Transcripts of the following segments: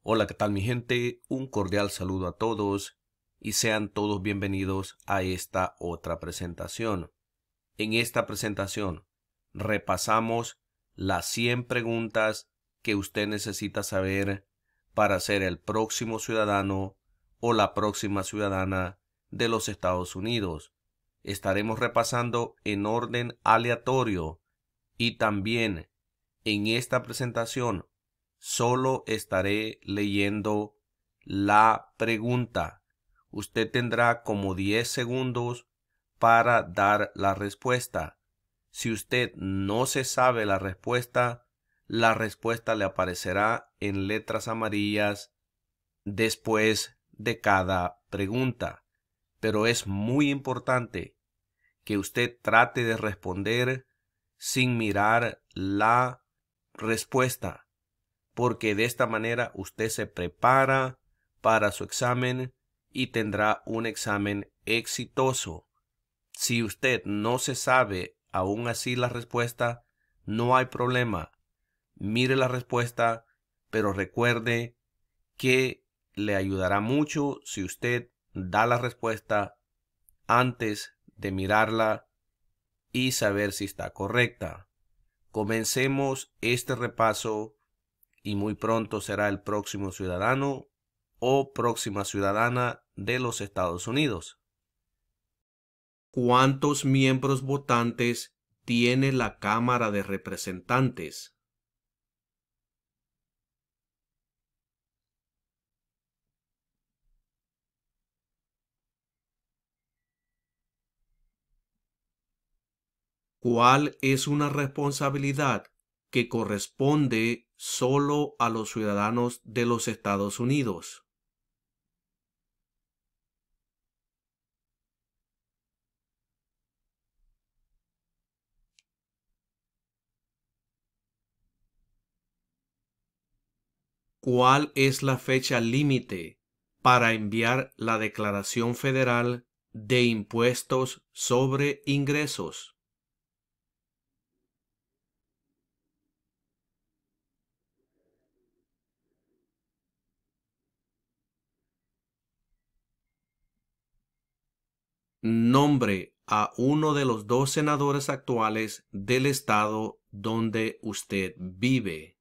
Hola, ¿qué tal mi gente? Un cordial saludo a todos y sean todos bienvenidos a esta otra presentación. En esta presentación repasamos las 100 preguntas que usted necesita saber para ser el próximo ciudadano o la próxima ciudadana de los Estados Unidos. Estaremos repasando en orden aleatorio y también en esta presentación solo estaré leyendo la pregunta. Usted tendrá como 10 segundos para dar la respuesta. Si usted no se sabe la respuesta le aparecerá en letras amarillas después de cada pregunta. Pero es muy importante que usted trate de responder sin mirar la respuesta, porque de esta manera usted se prepara para su examen y tendrá un examen exitoso. Si usted no se sabe aún así la respuesta, no hay problema. Mire la respuesta, pero recuerde que le ayudará mucho si usted da la respuesta antes de mirarla y saber si está correcta. Comencemos este repaso y muy pronto será el próximo ciudadano o próxima ciudadana de los Estados Unidos. ¿Cuántos miembros votantes tiene la Cámara de Representantes? ¿Cuál es una responsabilidad que corresponde solo a los ciudadanos de los Estados Unidos? ¿Cuál es la fecha límite para enviar la Declaración Federal de Impuestos sobre Ingresos? Nombre a uno de los dos senadores actuales del estado donde usted vive.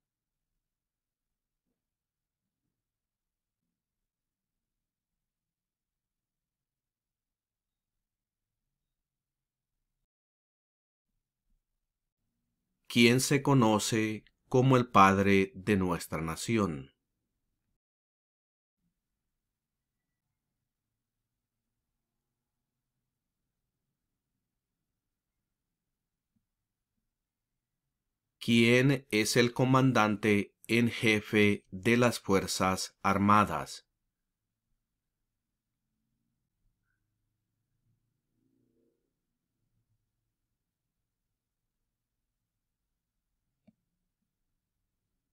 ¿Quién se conoce como el padre de nuestra nación? ¿Quién es el comandante en jefe de las Fuerzas Armadas?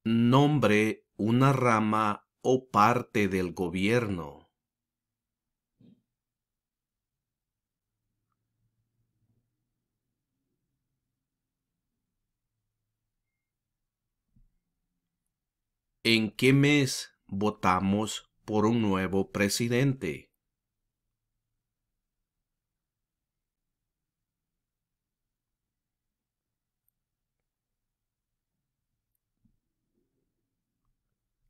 Nombre una rama o parte del gobierno. ¿En qué mes votamos por un nuevo presidente?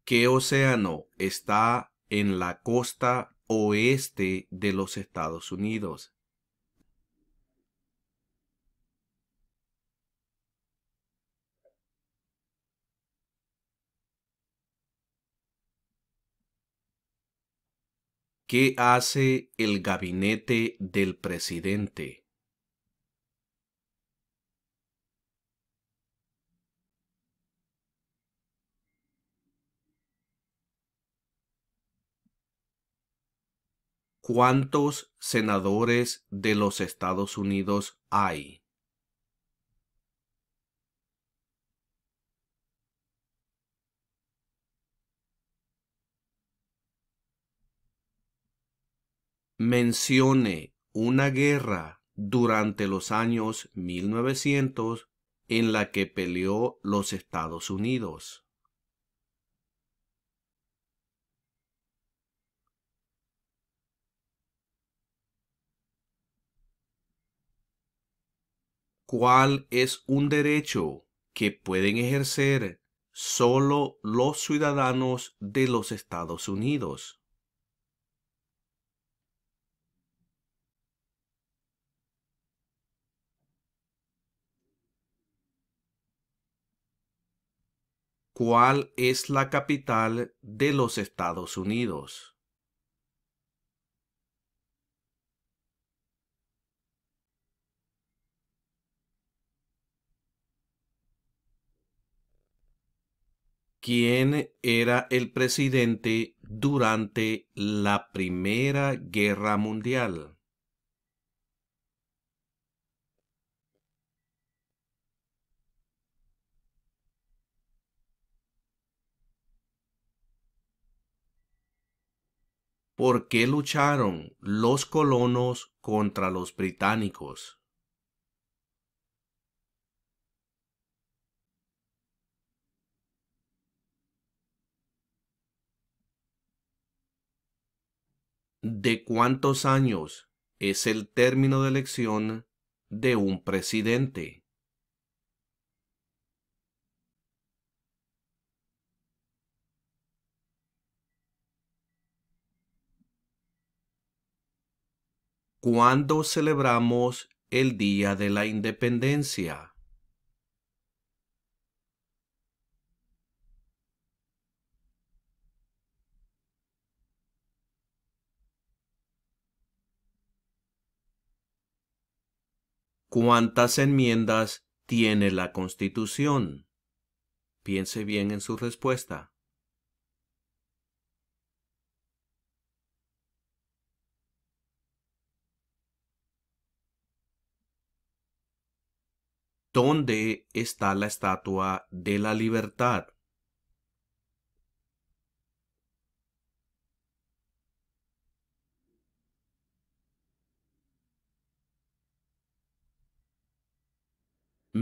¿Qué océano está en la costa oeste de los Estados Unidos? ¿Qué hace el gabinete del presidente? ¿Cuántos senadores de los Estados Unidos hay? Mencione una guerra durante los años 1900 en la que peleó los Estados Unidos. ¿Cuál es un derecho que pueden ejercer solo los ciudadanos de los Estados Unidos? ¿Cuál es la capital de los Estados Unidos? ¿Quién era el presidente durante la Primera Guerra Mundial? ¿Por qué lucharon los colonos contra los británicos? ¿De cuántos años es el término de elección de un presidente? ¿Cuándo celebramos el Día de la Independencia? ¿Cuántas enmiendas tiene la Constitución? Piense bien en su respuesta. ¿Dónde está la Estatua de la Libertad?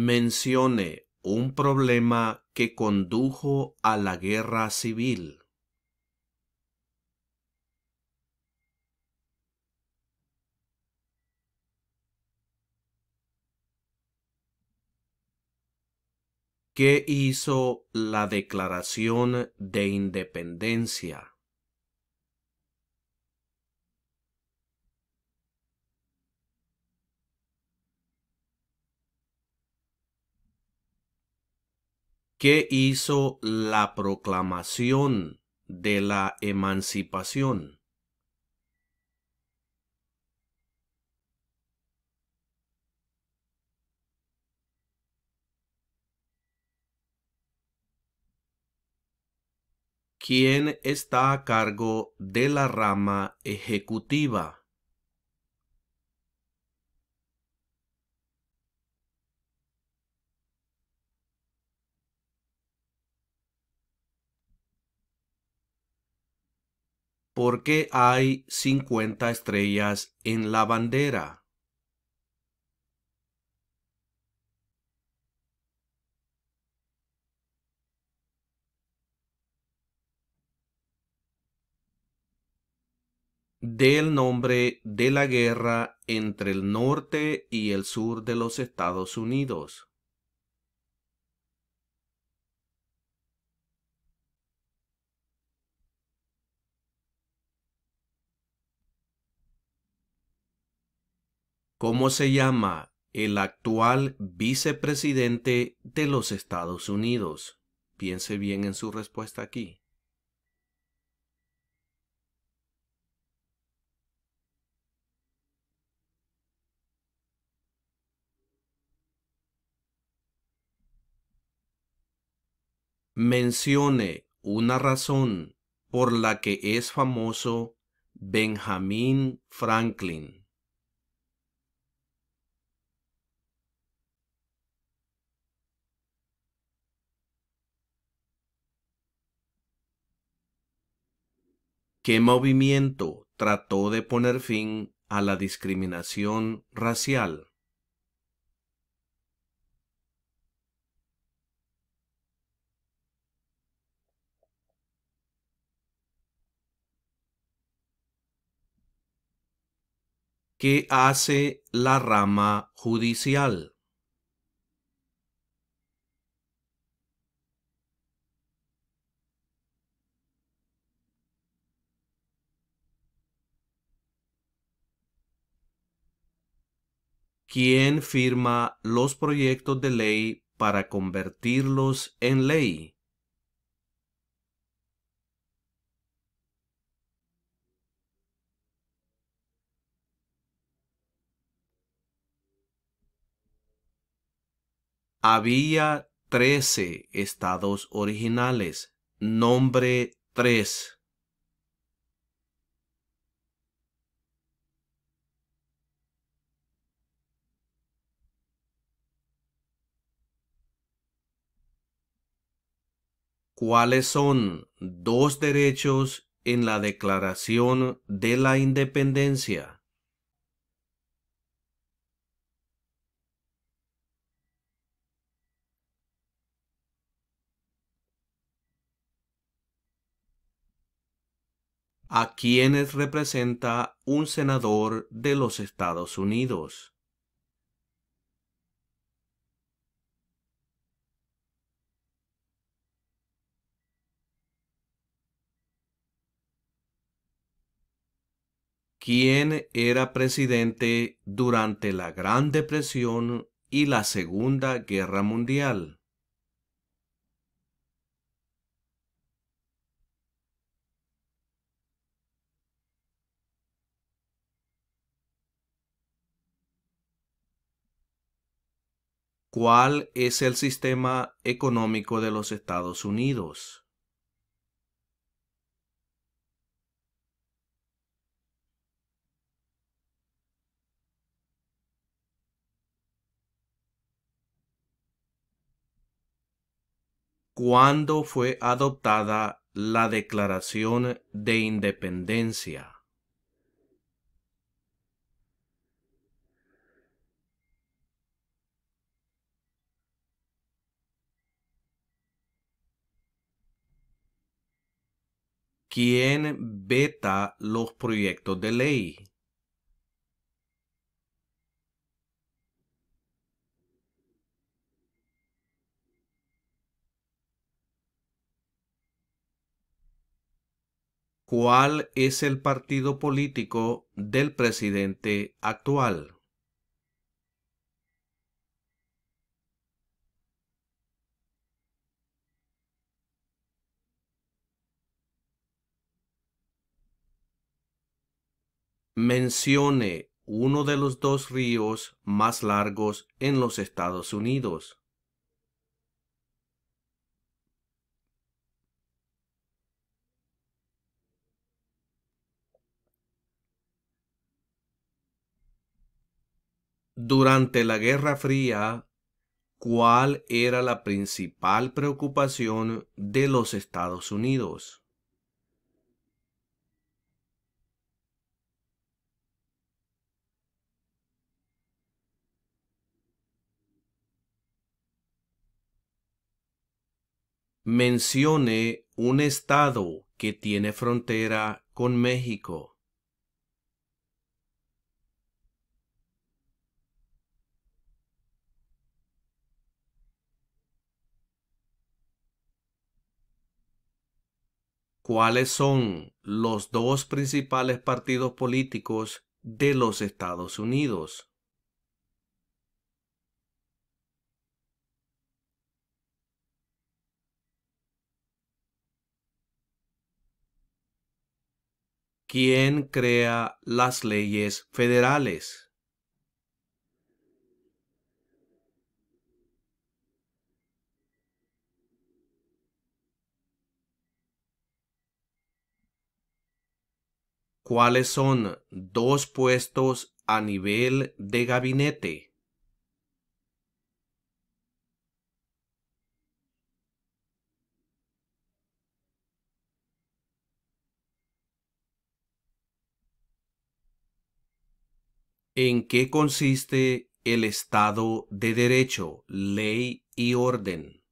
Mencione un problema que condujo a la guerra civil. ¿Qué hizo la Declaración de Independencia? ¿Qué hizo la Proclamación de la Emancipación? ¿Quién está a cargo de la rama ejecutiva? ¿Por qué hay 50 estrellas en la bandera? Dé el nombre de la guerra entre el norte y el sur de los Estados Unidos. ¿Cómo se llama el actual vicepresidente de los Estados Unidos? Piense bien en su respuesta aquí. Mencione una razón por la que es famoso Benjamin Franklin. ¿Qué movimiento trató de poner fin a la discriminación racial? ¿Qué hace la rama judicial? ¿Quién firma los proyectos de ley para convertirlos en ley? Había 13 estados originales. Nombre 3. ¿Cuáles son dos derechos en la Declaración de la Independencia? ¿A quiénes representa un senador de los Estados Unidos? ¿Quién era presidente durante la Gran Depresión y la Segunda Guerra Mundial? ¿Cuál es el sistema económico de los Estados Unidos? ¿Cuándo fue adoptada la Declaración de Independencia? ¿Quién veta los proyectos de ley? ¿Cuál es el partido político del presidente actual? Mencione uno de los dos ríos más largos en los Estados Unidos. Durante la Guerra Fría, ¿cuál era la principal preocupación de los Estados Unidos? Mencione un estado que tiene frontera con México. ¿Cuáles son los dos principales partidos políticos de los Estados Unidos? ¿Quién crea las leyes federales? ¿Cuáles son dos puestos a nivel de gabinete? ¿En qué consiste el Estado de Derecho, ley y orden?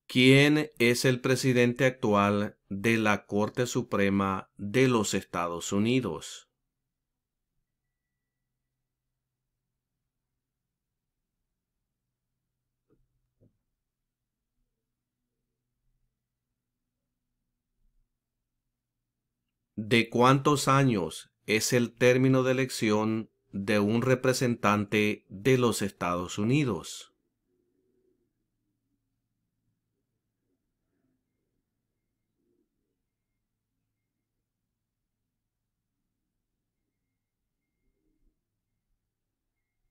¿Quién es el presidente actual de la Corte Suprema de los Estados Unidos? ¿De cuántos años es el término de elección de un representante de los Estados Unidos?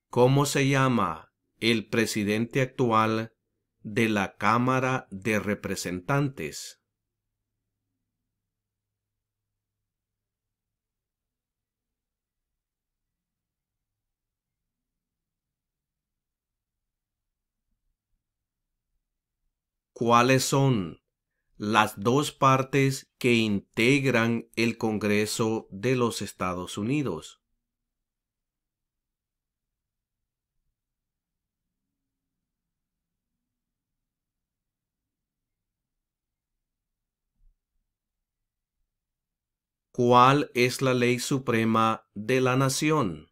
¿Cómo se llama el presidente actual de la Cámara de Representantes? ¿Cuáles son las dos partes que integran el Congreso de los Estados Unidos? ¿Cuál es la ley suprema de la nación?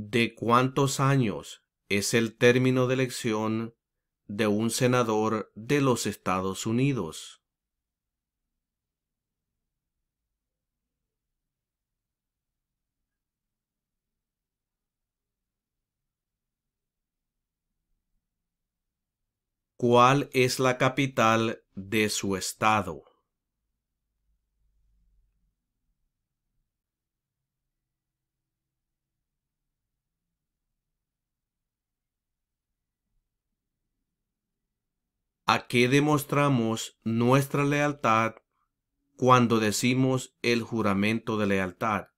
¿De cuántos años es el término de elección de un senador de los Estados Unidos? ¿Cuál es la capital de su estado? ¿A qué demostramos nuestra lealtad cuando decimos el juramento de lealtad?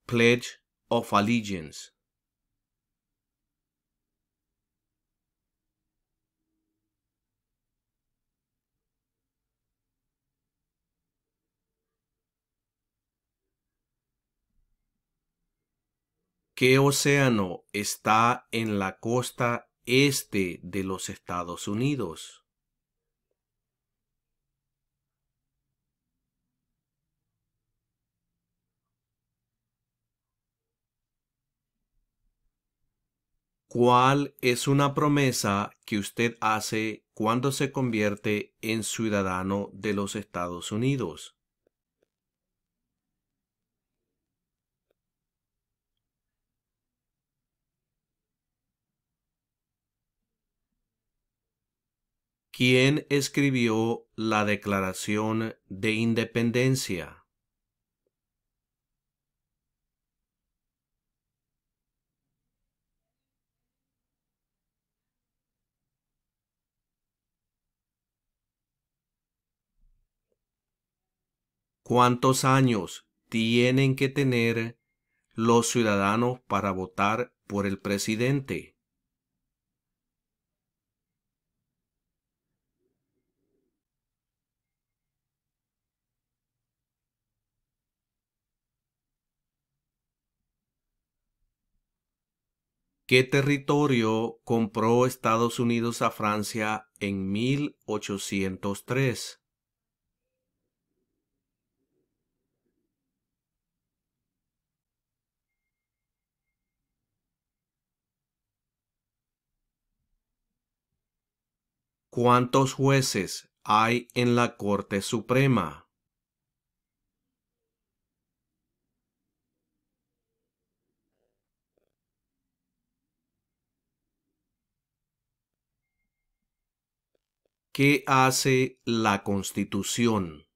Pledge of Allegiance. ¿Qué océano está en la costa este de los Estados Unidos? ¿Cuál es una promesa que usted hace cuando se convierte en ciudadano de los Estados Unidos? ¿Quién escribió la Declaración de Independencia? ¿Cuántos años tienen que tener los ciudadanos para votar por el presidente? ¿Qué territorio compró Estados Unidos a Francia en 1803? ¿Cuántos jueces hay en la Corte Suprema? ¿Qué hace la Constitución?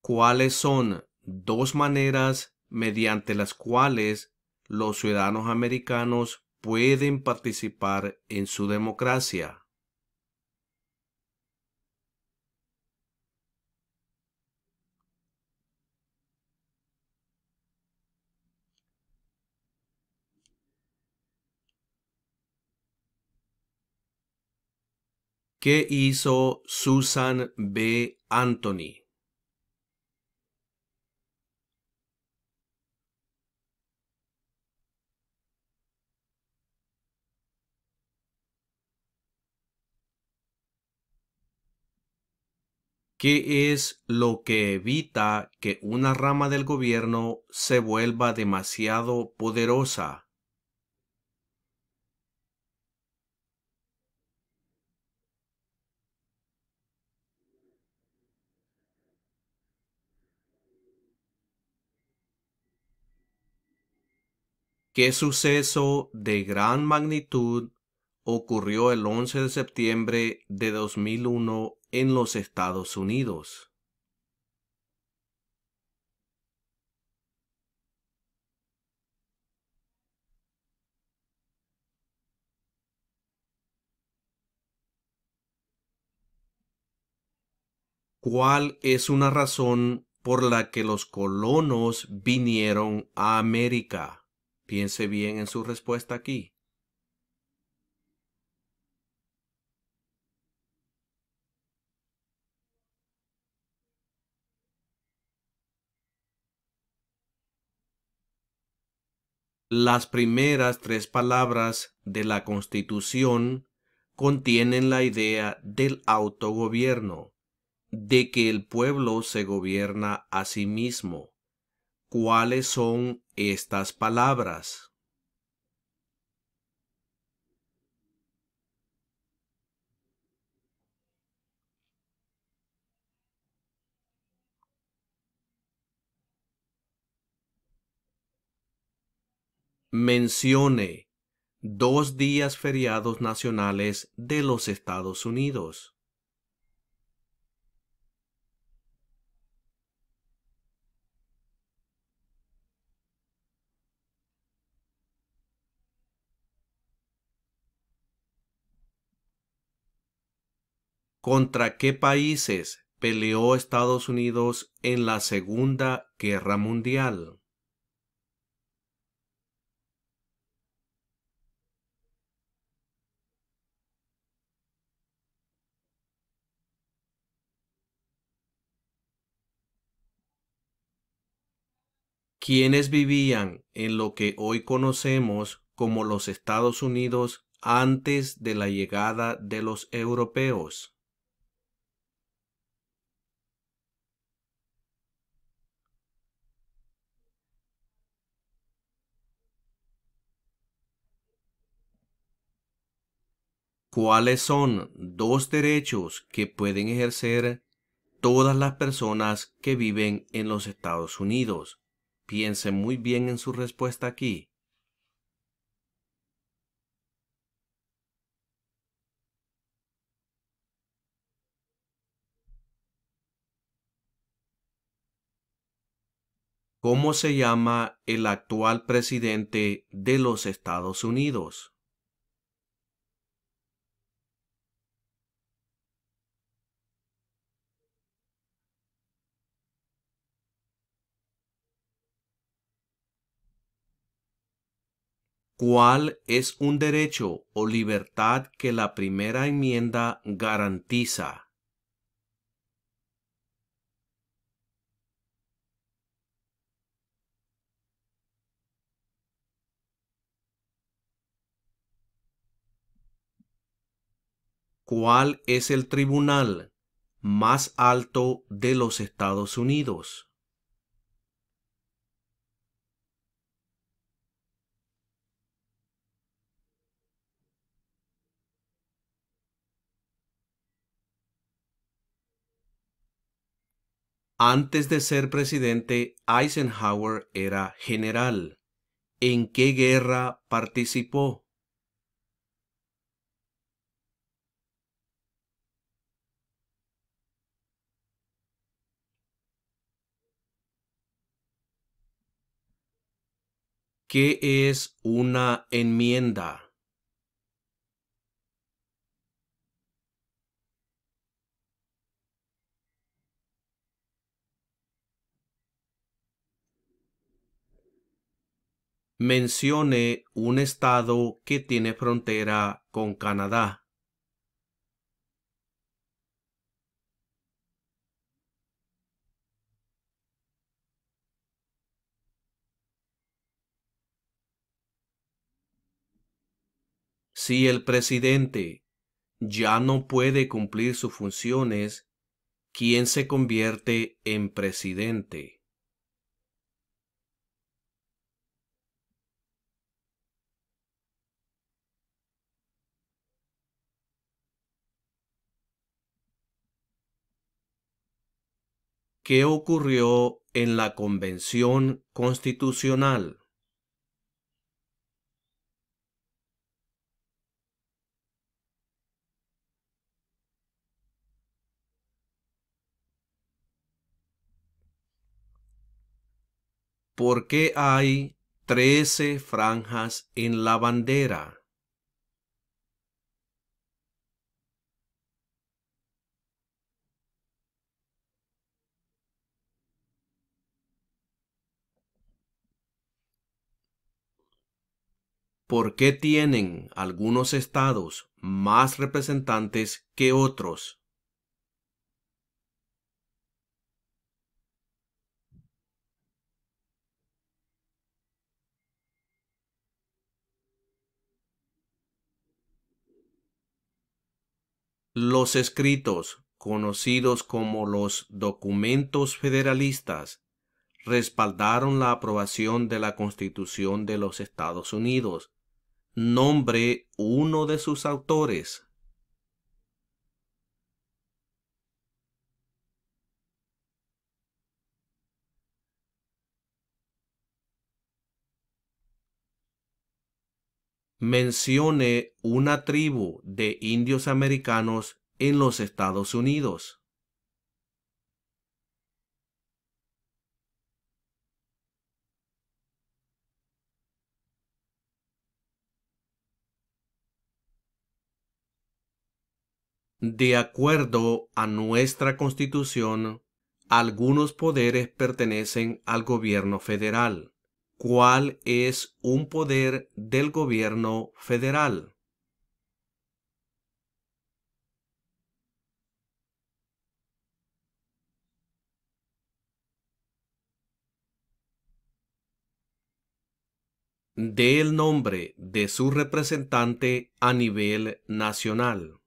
¿Cuáles son dos maneras mediante las cuales los ciudadanos americanos pueden participar en su democracia? ¿Qué hizo Susan B. Anthony? ¿Qué es lo que evita que una rama del gobierno se vuelva demasiado poderosa? ¿Qué suceso de gran magnitud ocurrió el 11 de septiembre de 2001 en los Estados Unidos? ¿Cuál es una razón por la que los colonos vinieron a América? Piense bien en su respuesta aquí. Las primeras tres palabras de la Constitución contienen la idea del autogobierno, de que el pueblo se gobierna a sí mismo. ¿Cuáles son estas palabras? Mencione dos días feriados nacionales de los Estados Unidos. ¿Contra qué países peleó Estados Unidos en la Segunda Guerra Mundial? ¿Quiénes vivían en lo que hoy conocemos como los Estados Unidos antes de la llegada de los europeos? ¿Cuáles son dos derechos que pueden ejercer todas las personas que viven en los Estados Unidos? Piense muy bien en su respuesta aquí. ¿Cómo se llama el actual presidente de los Estados Unidos? ¿Cuál es un derecho o libertad que la primera enmienda garantiza? ¿Cuál es el tribunal más alto de los Estados Unidos? Antes de ser presidente, Eisenhower era general. ¿En qué guerra participó? ¿Qué es una enmienda? Mencione un estado que tiene frontera con Canadá. Si el presidente ya no puede cumplir sus funciones, ¿quién se convierte en presidente? ¿Qué ocurrió en la Convención Constitucional? ¿Por qué hay 13 franjas en la bandera? ¿Por qué tienen algunos estados más representantes que otros? Los escritos, conocidos como los documentos federalistas, respaldaron la aprobación de la Constitución de los Estados Unidos. Nombre uno de sus autores. Mencione una tribu de indios americanos en los Estados Unidos. De acuerdo a nuestra Constitución, algunos poderes pertenecen al gobierno federal. ¿Cuál es un poder del gobierno federal? Dé el nombre de su representante a nivel nacional.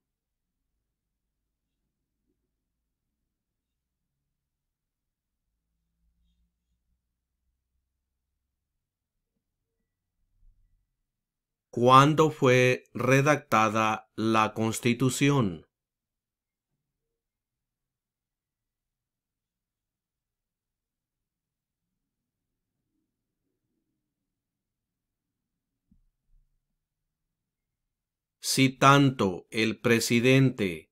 ¿Cuándo fue redactada la Constitución? Si tanto el presidente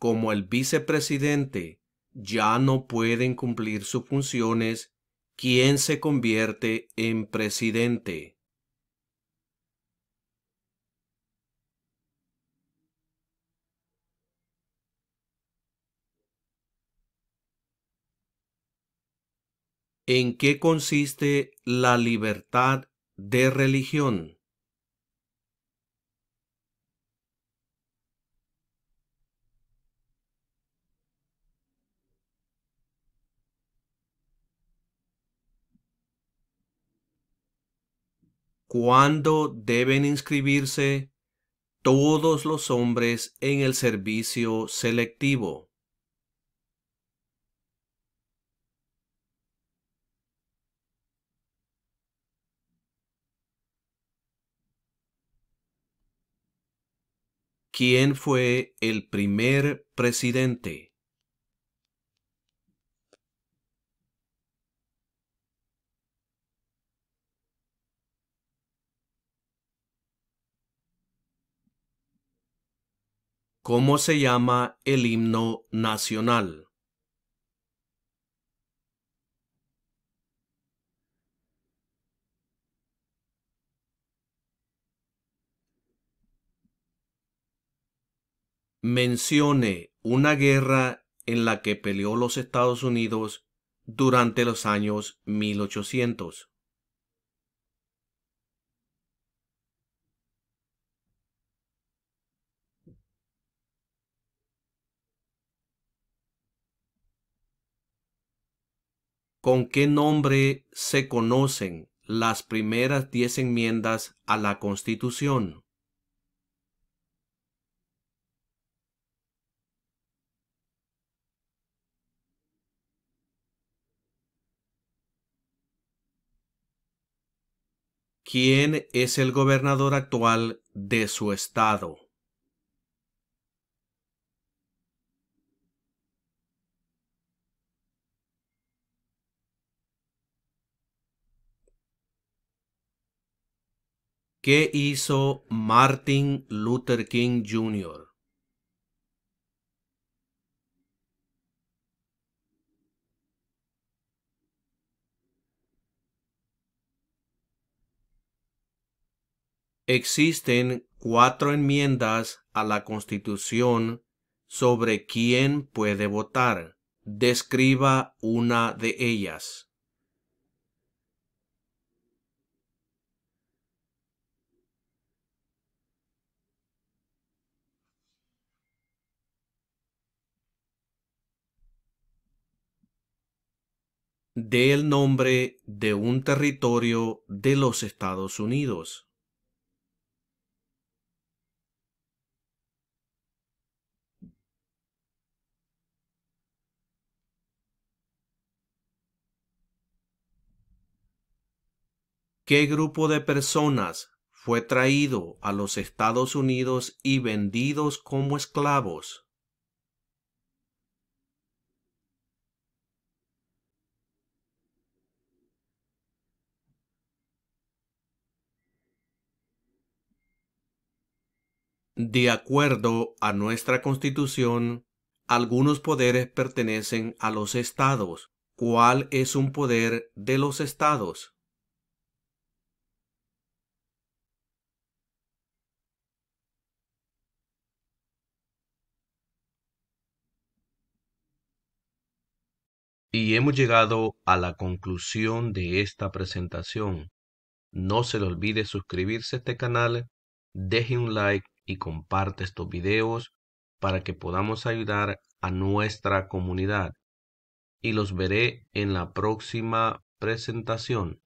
como el vicepresidente ya no pueden cumplir sus funciones, ¿quién se convierte en presidente? ¿En qué consiste la libertad de religión? ¿Cuándo deben inscribirse todos los hombres en el servicio selectivo? ¿Quién fue el primer presidente? ¿Cómo se llama el himno nacional? Mencione una guerra en la que peleó los Estados Unidos durante los años 1800. ¿Con qué nombre se conocen las primeras 10 enmiendas a la Constitución? ¿Quién es el gobernador actual de su estado? ¿Qué hizo Martin Luther King Jr.? Existen 4 enmiendas a la Constitución sobre quién puede votar. Describa una de ellas. Dé el nombre de un territorio de los Estados Unidos. ¿Qué grupo de personas fue traído a los Estados Unidos y vendidos como esclavos? De acuerdo a nuestra Constitución, algunos poderes pertenecen a los estados. ¿Cuál es un poder de los estados? Y hemos llegado a la conclusión de esta presentación. No se le olvide suscribirse a este canal, deje un like y comparte estos videos para que podamos ayudar a nuestra comunidad. Y los veré en la próxima presentación.